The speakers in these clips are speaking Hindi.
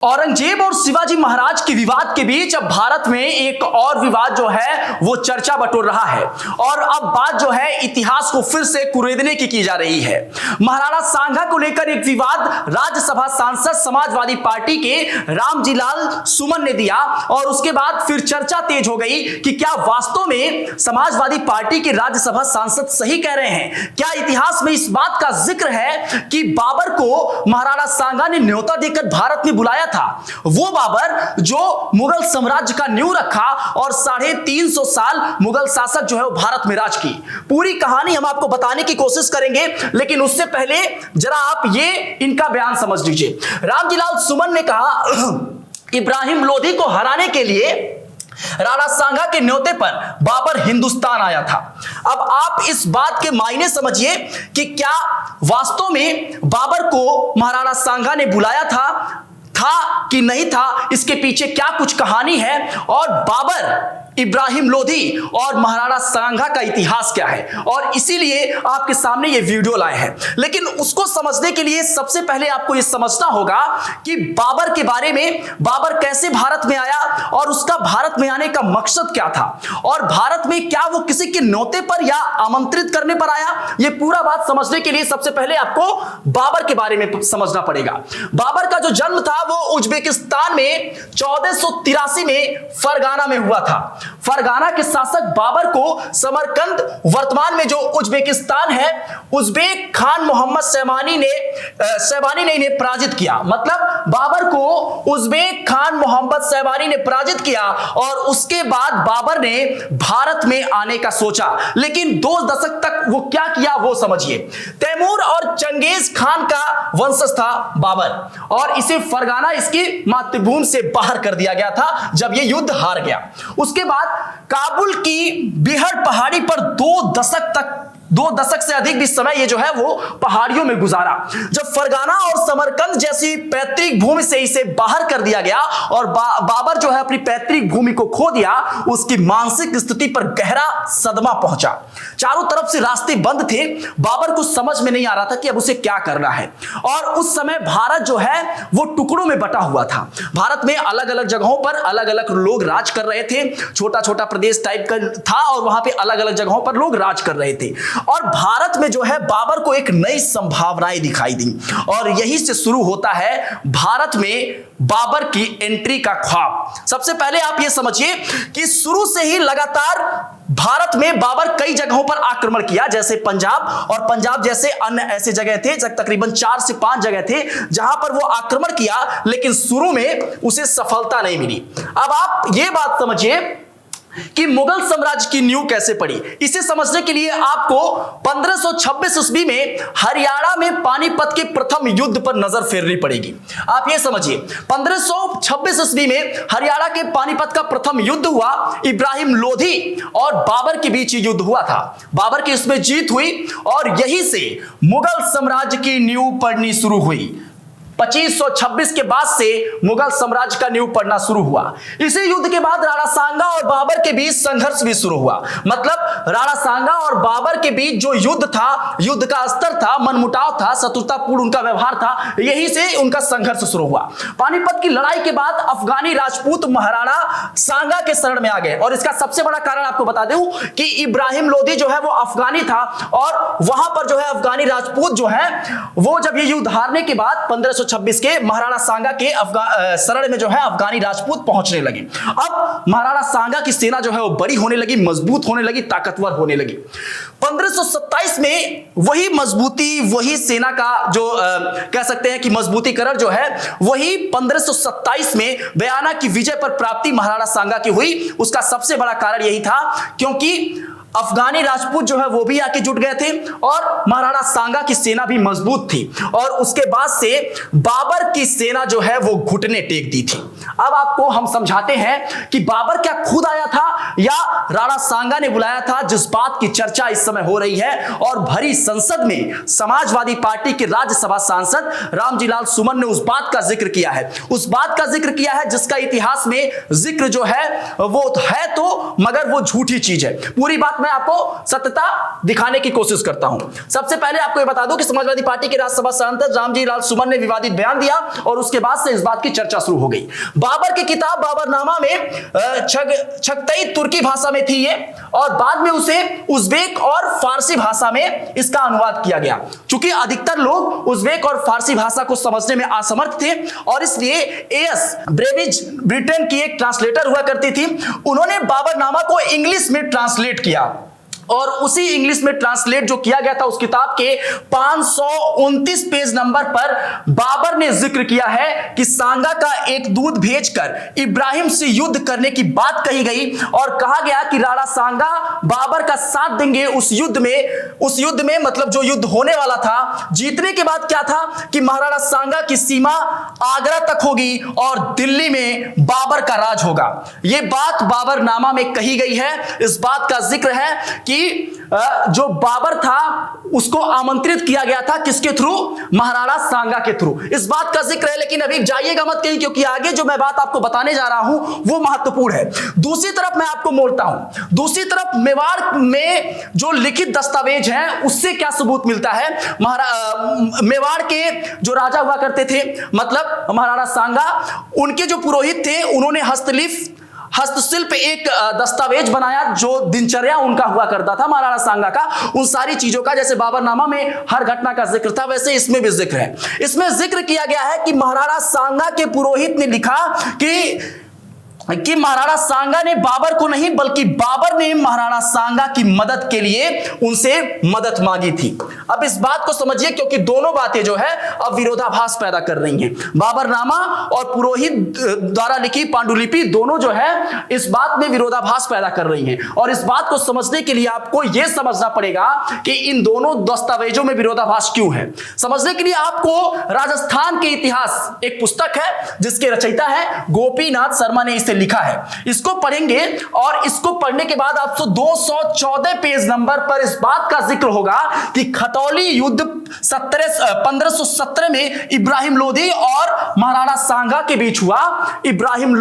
औरंगजेब और शिवाजी महाराज के विवाद के बीच अब भारत में एक और विवाद जो है वो चर्चा बटोर रहा है और अब बात जो है इतिहास को फिर से कुरेदने की जा रही है। महाराणा सांगा को लेकर एक विवाद राज्यसभा सांसद समाजवादी पार्टी के रामजी लाल सुमन ने दिया और उसके बाद फिर चर्चा तेज हो गई कि क्या वास्तव में समाजवादी पार्टी के राज्यसभा सांसद सही कह रहे हैं। क्या इतिहास में इस बात का जिक्र है कि बाबर को महाराणा सांगा ने न्योता देकर भारत में बुलाया था, वो बाबर जो मुगल साम्राज्य का नींव रखा और 350 साल मुगल शासक जो है वो भारत में राज की। पूरी कहानी हम आपको बताने की कोशिश करेंगे, लेकिन उससे पहले जरा आप ये इनका बयान समझ लीजिए। रामजी लाल सुमन ने कहा इब्राहिम लोधी को हराने के लिए राणा सांगा के न्योते पर बाबर हिंदुस्तान आया था। अब आप इस बात के मायने समझिए कि क्या वास्तव में बाबर को महाराणा सांगा ने बुलाया था कि नहीं था, इसके पीछे क्या कुछ कहानी है और बाबर, इब्राहिम लोधी और महाराणा सांगा का इतिहास क्या है, और इसीलिए आपके सामने ये वीडियो लाए हैं। लेकिन उसको समझने के लिए सबसे पहले आपको ये समझना होगा कि बाबर के बारे में, बाबर कैसे भारत में आया और उसका भारत में आने का मकसद क्या था और भारत में क्या वो किसी के न्योते पर या आमंत्रित करने पर आया। ये पूरा बात समझने के लिए सबसे पहले आपको बाबर के बारे में समझना पड़ेगा। बाबर का जो जन्म था वो उज्बेकिस्तान में 1483 में फरगाना में हुआ था। फरगाना के शासक बाबर को समरकंद, वर्तमान में जो उज्बेकिस्तान है, उज्बेक खान मोहम्मद शहबानी ने इन्हें पराजित किया। मतलब बाबर को उज्बेक खान मोहम्मद शहबानी ने पराजित किया और उसके बाद बाबर ने भारत में आने का सोचा, लेकिन 2 दशक तक वो क्या किया वो समझिए। तैमूर और चंगेज खान का वंशज था बाबर और इसे फरगाना इसकी मातृभूमि से बाहर कर दिया गया था जब ये युद्ध हार गया। उसके बाद काबुल की बिहड़ पहाड़ी पर 2 दशक से अधिक भी समय ये जो है वो पहाड़ियों में गुजारा। जब फरगाना और समरकंद जैसी पैतृक भूमि से इसे बाहर कर दिया गया और बाबर जो है अपनी पैतृक भूमि को खो दिया, उसकी मानसिक स्थिति पर गहरा सदमा पहुंचा। चारों तरफ से रास्ते बंद थे, बाबर को समझ में नहीं आ रहा था कि अब उसे क्या करना है। और उस समय भारत जो है वो टुकड़ों में बटा हुआ था। भारत में अलग अलग जगहों पर अलग अलग लोग राज कर रहे थे, छोटा छोटा प्रदेश टाइप का था और वहां पे अलग अलग जगहों पर लोग राज कर रहे थे। और भारत में जो है बाबर को एक नई संभावनाएं दिखाई दी और यही से शुरू होता है भारत में बाबर की एंट्री का ख्वाब। सबसे पहले आप ये समझिए कि शुरू से ही लगातार भारत में बाबर कई जगहों पर आक्रमण किया, जैसे पंजाब, और पंजाब जैसे अन्य ऐसे जगह थे, तकरीबन 4 से 5 जगह थे जहां पर वो आक्रमण किया, लेकिन शुरू में उसे सफलता नहीं मिली। अब आप ये बात समझिए कि मुगल साम्राज्य की नींव कैसे पड़ी। इसे समझने के लिए आपको 1526 ईस्वी में हरियाणा में पानीपत के प्रथम युद्ध पर नजर फेरनी पड़ेगी। आप ये समझिए 1526 ईस्वी में हरियाणा के पानीपत का प्रथम युद्ध हुआ। इब्राहिम लोधी और बाबर के बीच युद्ध हुआ था। बाबर की इसमें जीत हुई और यहीं से मुगल साम्राज्य की नींव पड़नी शुरू हुई। 2526 के बाद से मुगल साम्राज्य का नींव पड़ना शुरू हुआ। इसी युद्ध के बाद राणा सांगा और बाबर के बीच संघर्ष भी शुरू हुआ। मतलब राणा सांगा और बाबर के बीच जो युद्ध था, युद्ध का स्तर था, मनमुटाव था, शत्रुतापूर्ण उनका व्यवहार था, यही से उनका संघर्ष शुरू हुआ। पानीपत की लड़ाई के बाद अफगानी राजपूत महाराणा सांगा के शरण में आ गए और इसका सबसे बड़ा कारण आपको बता दूं कि इब्राहिम लोधी जो है वो अफगानी था और वहां पर जो है अफगानी राजपूत जो है वो जब ये युद्ध हारने के बाद 1526 के महाराणा सांगा के शरण में जो है अफगानी राजपूत पहुंचने लगे। अब महाराणा सांगा की सेना जो है वो बड़ी होने लगी, मजबूत होने लगी, ताकतवर होने लगी। 1527 में वही मजबूती, वही सेना का जो कह सकते हैं कि मजबूतीकरण जो है वही 1527 में बयाना की विजय पर प्राप्ति महाराणा सांगा की हुई। उसका सबसे बड़ा कारण यही था क्योंकि अफगानी राजपूत जो है वो भी आके जुट गए थे और महाराणा सांगा की सेना भी मजबूत थी और उसके बाद से बाबर की सेना जो है वो घुटने टेक दी थी। अब आपको हम समझाते हैं कि बाबर क्या खुद आया था या राणा सांगा ने बुलाया था, जिस बात की चर्चा इस समय हो रही है। और भरी संसद में समाजवादी पार्टी के राज्यसभा सांसद रामजी लाल सुमन ने उस बात का जिक्र किया है, उस बात का जिक्र किया है जिसका इतिहास में जिक्र जो है वो है तो मगर वो झूठी चीज है। पूरी बात साथ मैं आपको सत्यता दिखाने की कोशिश करता हूं। सबसे पहले आपको यह बता दूं कि समाजवादी पार्टी के राज्यसभा सांसद रामजी लाल सुमन ने विवादित बयान दिया और उसके बाद से इस बात की चर्चा शुरू हो गई। बाबर की किताब बाबरनामा में छगतई तुर्की भाषा में थी ये, और बाद में उसे उज़्बेक और फारसी भाषा में इसका अनुवाद किया गया। चूंकि अधिकतर लोग उज़्बेक और फारसी भाषा को समझने में असमर्थ थे और इसलिए एएस ब्रेविज ब्रिटेन की एक ट्रांसलेटर हुआ करती थी, उन्होंने बाबरनामा को इंग्लिश में ट्रांसलेट किया और उसी इंग्लिश में ट्रांसलेट जो किया गया था उस किताब के 529 पेज नंबर पर बाबर ने जिक्र किया है कि सांगा का एक दूत भेजकर इब्राहिम से युद्ध करने की बात कही गई और कहा गया कि राणा सांगा बाबर का साथ देंगे उस युद्ध में मतलब जो युद्ध होने वाला था। जीतने के बाद क्या था कि महाराणा सांगा की सीमा आगरा तक होगी और दिल्ली में बाबर का राज होगा। यह बात बाबरनामा में कही गई है। इस बात का जिक्र है कि जो बाबर था उसको आमंत्रित किया गया था किसके थ्रू? महाराणा सांगा के थ्रू। इस बात का जिक्र है, लेकिन अभी जाइएगा मत कहीं, क्योंकि आगे जो मैं बात आपको बताने जा रहा हूं वो महत्वपूर्ण है। दूसरी तरफ मैं आपको मोड़ता हूं, दूसरी तरफ मेवाड़ में जो लिखित दस्तावेज हैं उससे क्या सबूत मिलता है? मेवाड़ के जो राजा हुआ करते थे, मतलब महाराणा सांगा, उनके जो पुरोहित थे उन्होंने हस्तशिल्प एक दस्तावेज बनाया जो दिनचर्या उनका हुआ करता था महाराणा सांगा का, उन सारी चीजों का। जैसे बाबरनामा में हर घटना का जिक्र था, वैसे इसमें भी जिक्र है। इसमें जिक्र किया गया है कि महाराणा सांगा के पुरोहित ने लिखा कि महाराणा सांगा ने बाबर को नहीं बल्कि बाबर ने महाराणा सांगा की मदद के लिए उनसे मदद मांगी थी। अब इस बात को समझिए, क्योंकि दोनों बातें जो है अब विरोधाभास पैदा कर रही हैं। बाबरनामा और पुरोहित द्वारा लिखी पांडुलिपि दोनों जो है इस बात में विरोधाभास पैदा कर रही हैं, और इस बात को समझने के लिए आपको यह समझना पड़ेगा कि इन दोनों दस्तावेजों में विरोधाभास क्यों है। समझने के लिए आपको राजस्थान के इतिहास एक पुस्तक है जिसके रचयिता है गोपीनाथ शर्मा ने इसे लिखा है, इसको पढ़ेंगे और इसको पढ़ने के बाद आपको 214 पेज नंबर पर इस बात का जिक्र होगा कि खतौली युद्ध 1517 में इब्राहिम लोधी और महाराणा सांगा के बीच हुआ। इब्राहिम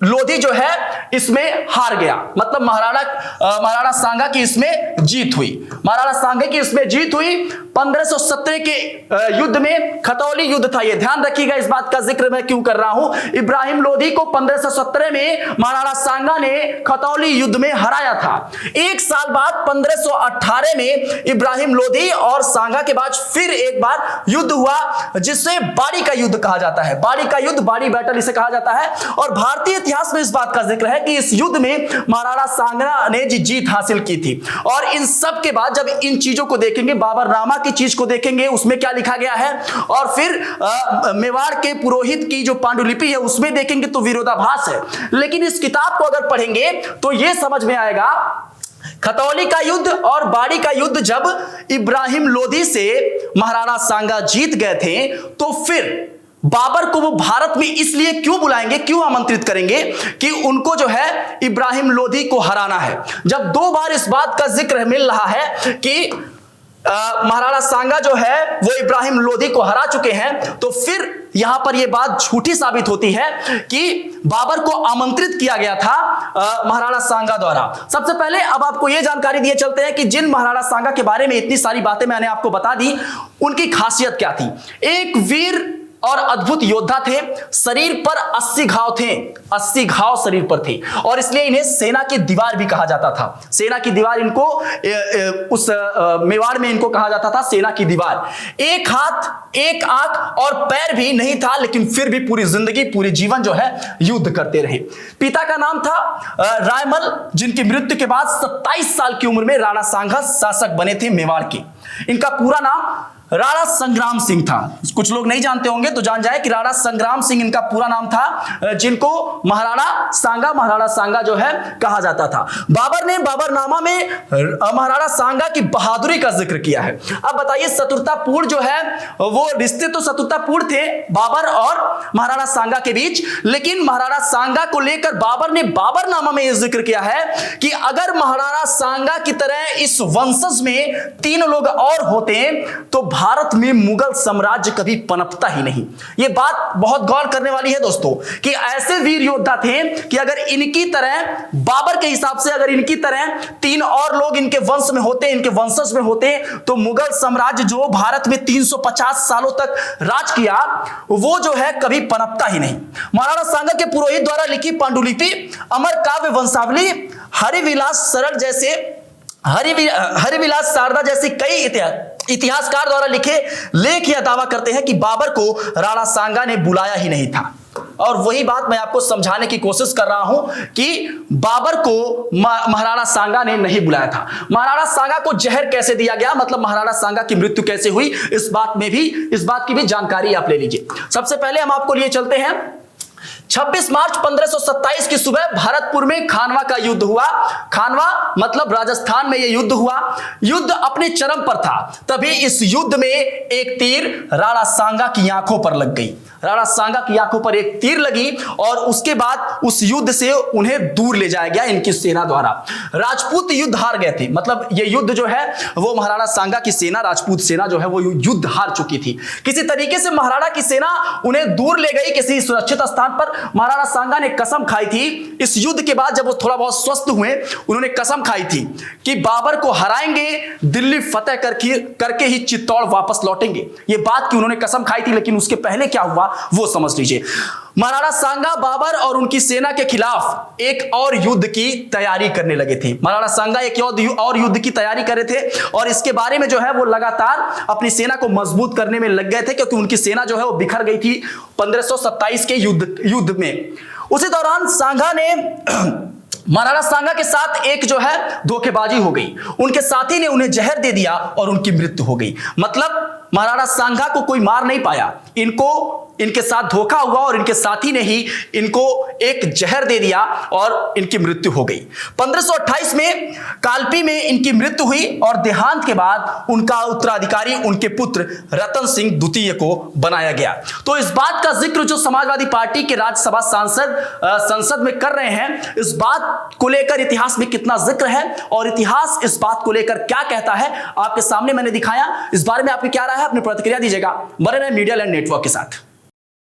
लोधी जो है इसमें हार गया, मतलब महाराणा सांगा की इसमें जीत हुई। महाराणा सांगा की इसमें जीत हुई 1517 के युद्ध में, खतौली युद्ध था ये, ध्यान रखिएगा। इस बात का जिक्र मैं क्यों कर रहा हूं? इब्राहिम लोधी को 1517 में महाराणा सांगा ने खतौली युद्ध में हराया था। एक साल बाद 1518 में इब्राहिम लोधी और सांगा के बाद फिर एक बार युद्ध हुआ जिसे बाड़ी का युद्ध कहा जाता है। बाड़ी का युद्ध, बाड़ी बैटल इसे कहा जाता है, और भारतीय इतिहास में इस बात का जिक्र है कि इस युद्ध में महाराणा सांगा ने जीत हासिल की थी। और इन सब के बाद जब इन चीजों को देखेंगे, बाबरनामा की चीज को देखेंगे, उसमें क्या लिखा गया है, और फिर मेवाड़ के पुरोहित की जो पांडुलिपि है उसमें देखेंगे तो विरोधाभास है। लेकिन इस किताब को अगर पढ़ेंगे तो यह समझ में आएगा, खतौली का युद्ध और बाड़ी का युद्ध जब इब्राहिम लोधी से महाराणा सांगा जीत गए थे तो फिर बाबर को वो भारत में इसलिए क्यों बुलाएंगे, क्यों आमंत्रित करेंगे कि उनको जो है इब्राहिम लोधी को हराना है। जब दो बार इस बात का जिक्र मिल रहा है कि महाराणा सांगा जो है वो इब्राहिम लोधी को हरा चुके हैं, तो फिर यहां पर यह बात झूठी साबित होती है कि बाबर को आमंत्रित किया गया था महाराणा सांगा द्वारा। सबसे पहले अब आपको यह जानकारी दिए चलते हैं कि जिन महाराणा सांगा के बारे में इतनी सारी बातें मैंने आपको बता दी, उनकी खासियत क्या थी। एक वीर और अद्भुत योद्धा थे, शरीर पर 80 घाव थे, 80 घाव शरीर पर थे, और इसलिए इन्हें सेना की दीवार भी कहा जाता था। सेना की दीवार इनको उस मेवाड़ में इनको कहा जाता था सेना की दीवार। एक हाथ, एक आंख और पैर भी नहीं था, लेकिन फिर भी पूरी जिंदगी, पूरी जीवन जो है युद्ध करते रहे। पिता का नाम था रायमल, जिनकी मृत्यु के बाद 27 साल की उम्र में राणा सांगा शासक बने थे मेवाड़ के। इनका पूरा नाम राणा संग्राम सिंह था। कुछ लोग नहीं जानते होंगे तो जान जाए कि राणा संग्राम सिंह इनका पूरा नाम था, जिनको महाराणा सांगा जो है कहा जाता था। बाबर ने बाबरनामा में महाराणा सांगा की बहादुरी का जिक्र किया है। अब बताइए, शत्रुतापूर्ण जो है वो रिश्ते तो शत्रुतापूर्ण थे बाबर और महाराणा सांगा के बीच, लेकिन महाराणा सांगा को लेकर बाबर ने बाबरनामा में यह जिक्र किया है कि अगर महाराणा सांगा की तरह इस वंशज में 3 लोग और होते तो भारत में मुगल साम्राज्य कभी पनपता ही नहीं। यह बात बहुत गौर करने वाली है दोस्तों कि ऐसे वीर योद्धा थे कि अगर इनकी तरह, बाबर के हिसाब से अगर इनकी तरह 3 और लोग इनके वंश में होते, इनके वंशज में होते, तो मुगल साम्राज्य जो भारत में 350 सालों तक राज किया, वो जो है कभी पनपता ही नहीं। महाराणा सांगा के पुरोहित द्वारा लिखी पांडुलिपि, अमर काव्य वंशावली, हरिविलास सरल जैसे हरिविलास शारदा जैसे कई इतिहासकार द्वारा लिखे लेख यह दावा करते हैं कि बाबर को राणा सांगा ने बुलाया ही नहीं था। और वही बात मैं आपको समझाने की कोशिश कर रहा हूं कि बाबर को महाराणा सांगा ने नहीं बुलाया था। महाराणा सांगा को जहर कैसे दिया गया, मतलब महाराणा सांगा की मृत्यु कैसे हुई, इस बात की भी जानकारी आप ले लीजिए। सबसे पहले हम आपको लिए चलते हैं 26 मार्च 1527 की सुबह भरतपुर में खानवा का युद्ध हुआ। खानवा मतलब राजस्थान में यह युद्ध हुआ। युद्ध अपने चरम पर था, तभी इस युद्ध में एक तीर राणा सांगा की आंखों पर लग गई। राणा सांगा की आंखों पर एक तीर लगी और उसके बाद उस युद्ध से उन्हें दूर ले जाया गया इनकी सेना द्वारा। राजपूत युद्ध हार गए थे, मतलब यह युद्ध जो है वो महाराणा सांगा की सेना, राजपूत सेना जो है वो युद्ध हार चुकी थी। किसी तरीके से महाराणा की सेना उन्हें दूर ले गई किसी सुरक्षित स्थान पर। महाराणा सांगा ने कसम खाई थी इस युद्ध के बाद, जब वो थोड़ा बहुत स्वस्थ हुए, उन्होंने कसम खाई थी कि बाबर को हराएंगे, दिल्ली फतेह करके ही चित्तौड़ वापस लौटेंगे। ये बात की उन्होंने कसम खाई थी, लेकिन उसके पहले क्या हुआ वो समझ लीजिए। महाराणा सांगा बाबर और उनकी सेना के खिलाफ एक और युद्ध की तैयारी करने लगे थे। महाराणा सांगा एक और युद्ध की तैयारी कर रहे थे और इसके बारे में जो है वो लगातार अपनी सेना को मजबूत करने में लग गए थे, क्योंकि उनकी सेना जो है वो बिखर गई थी 1527 के युद्ध में। उसी दौरान सांगा ने महाराणा सांगा के साथ एक जो है धोखेबाजी हो गई। उनके साथी ने उन्हें जहर दे दिया और उनकी मृत्यु हो गई। मतलब महाराणा सांगा को कोई मार नहीं पाया, इनके साथ धोखा हुआ और इनके साथी ने ही इनको एक जहर दे दिया और इनकी मृत्यु हो गई। 1528 में कालपी में इनकी मृत्यु हुई और देहांत के बाद उनका उत्तराधिकारी उनके पुत्र रतन सिंह द्वितीय को बनाया गया। तो इस बात का जिक्र जो समाजवादी पार्टी के राज्यसभा संसद में कर रहे हैं, इस बात को लेकर इतिहास में कितना जिक्र है और इतिहास इस बात को लेकर क्या कहता है, आपके सामने मैंने दिखाया। इस बारे में आपकी क्या राय है, अपनी प्रतिक्रिया दीजिएगा। बने रहें मीडिया लैंड नेटवर्क के साथ।